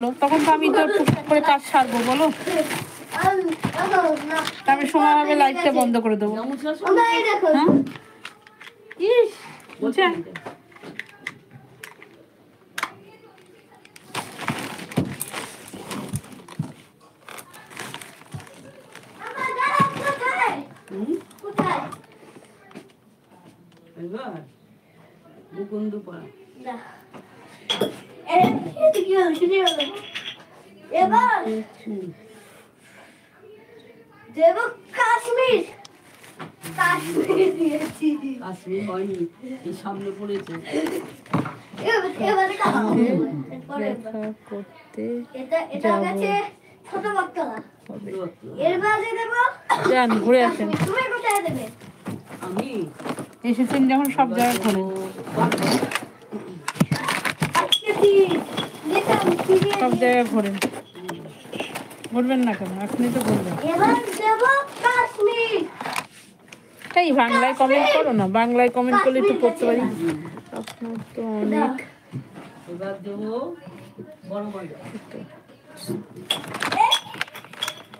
তখন তো আমি তো টুকটাক করে কাজ সারবো বলো, আমি সময় হবে লাইটটা বন্ধ করে দেবো। হ্যাঁ ইস বুঝছে এবার দেব কাশ্মীর। কাশ্মীর দিয়েছি, কাশ্মীর হয়নি, এই সামনে পড়েছে। এবারে দেখা করতে এটা গেছে ছোট বটতলা। এর মাঝে দেব যান ঘুরে আসেন। তুমি কোথায় দেবে? আমি এসেছেন যখন সব জায়গায় ঘোরেন, সব জায়গায় ঘোরেন, ঘুরবেন না কেন? এখনই তো ঘুরবেন। এবার দেব কাশ্মীর। এই বাংলায় কমেন্ট করো না, বাংলায় কমেন্ট করলে একটু পড়তে পারি। আপনার তো অনেক এবার দেবো বড় বাজার।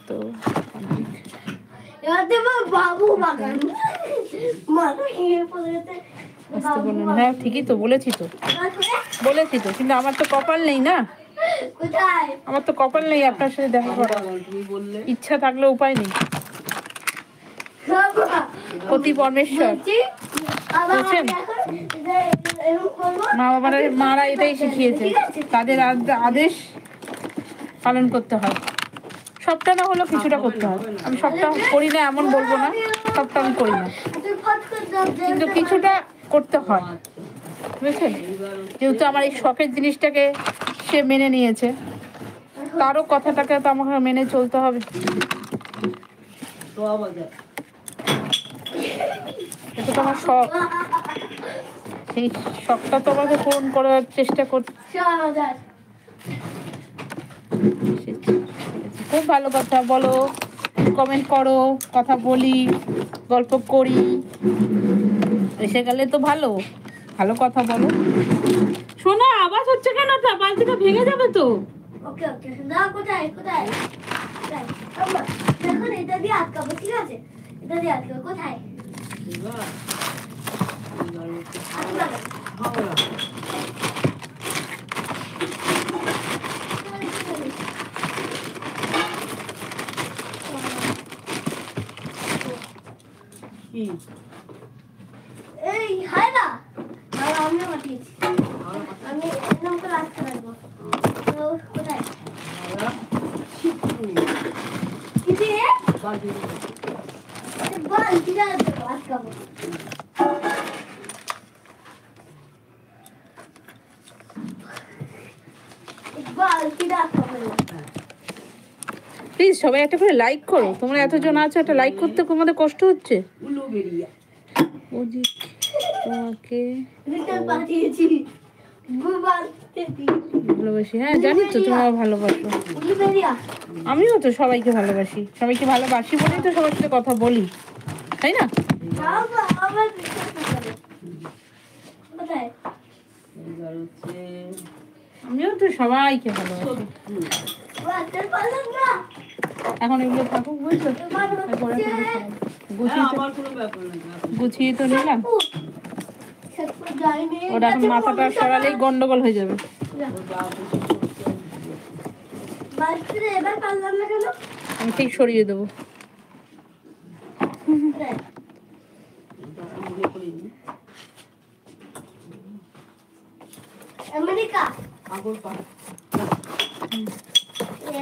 তো অনেক এবার দেব বাবু বাগান। মানুষ হিরে পড়েছে। আসতে বললেন, হ্যাঁ ঠিকই তো বলেছি তো, বলেছি তো, কিন্তু আমার তো কপাল নেই না, কোথায়? আমার তো কপাল নেই আপনার সাথে দেখা করার। তুমি বললে ইচ্ছা থাকলে উপায় নেই। পতি পরমেশ্বর বুঝছেন, মা বাবারা মারা এটাই শিখিয়েছে, তাদের আদেশ পালন করতে হয়। সবটা না হলেও কিছুটা করতে হয়। আমি সবটা করি না এমন বলবো না, সবটা আমি করি না, কিন্তু কিছুটা করতে হয়, বুঝছেন। যেহেতু আমার এই শখের জিনিসটাকে সে মেনে নিয়েছে, তারও কথাটাকে তো আমাকে মেনে চলতে হবে। তোয়া বাজার এটা তো আমার শখ, সেই শখটা তো আমাকে পূরণ করার চেষ্টা করছি। খুব ভালো কথা বলো, কমেন্ট করো, কথা বলি, গল্প করি, এসে গেলে তো ভালো ভালো কথা বলো। শোনো আওয়াজ হচ্ছে কেন? বালতিটা ভেঙে যাবে তো। ওকে ওকে না, কোথায় কোথায় কোথায়? আম্মা দেখুন, এটা দিয়ে আটকাবো, ঠিক আছে? এটা দিয়ে আটকাবো। কোথায়? এবার আটকাবো। হাওড়া কি এই হায় না, দাঁড়া, আমিও পাঠিয়েছি। আমি একদম করে আটকে রাখবো। তো কোথায়? হাওড়া শিবপুর কি দিয়ে? বাজার বল, ঠিক আছে, আটকাবো। বল, ঠিক আছে, আটকাবো। প্লিজ সবাই একটা করে লাইক করো, তোমরা এতজন আছো, একটা লাইক করতে তোমাদের কষ্ট হচ্ছে। উলুবেড়িয়া বুঝি তোমাকে রিটার্ন পাঠিয়েছি। গুগল ভালোবাসি, হ্যাঁ জানি তো তোমরা ভালোবাসো, উলিবেরিয়া। আমিও তো সবাইকে ভালোবাসি, সবাইকে ভালোবাসি বলেই তো সবার সাথে কথা বলি, তাই না? আমার বিশ্বাস করে। কোথায়? এবার হচ্ছে আমিও তো সবাইকে ভালোবাসি। বাচ্চার পালাম না। এখন এগুলো থাকুক, বুঝছো, এবার তারপরে হচ্ছে গুছিয়ে তো আমার কোনো ব্যাপার না গুছিয়ে তো নিলাম, শেরপুর যাইনি। ওটা এখন মাথাটা সরালেই গন্ডগোল হয়ে যাবে। বাচ্চার এবার পারলাম না কেন? আমি ঠিক সরিয়ে দেবো। কোথায়? আমেরিকা। আগরপাড়া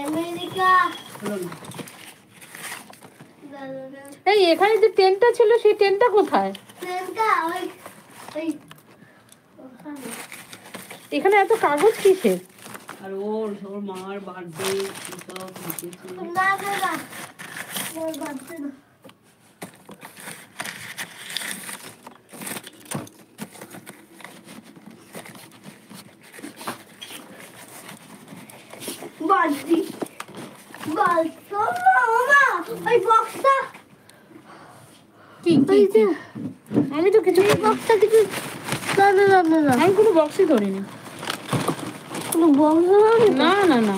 আমেরিকা। এই এখানে যে ট্রেনটা ছিল সেই ট্রেনটা কোথায়? ট্রেনটা ওই ওই ওখানে। এখানে এত কাগজ কিসের? আর ওর মার বার্থডে সব লিখেছে। না না না, ওর বাচ্চা না। বালতি বালতি মামা, ওই বক্সটা কি কি কি? আমি তো কিছু বক্সটা কিছু। না না না না না, আমি কোনো বক্সই ধরিনি। বংশ না না না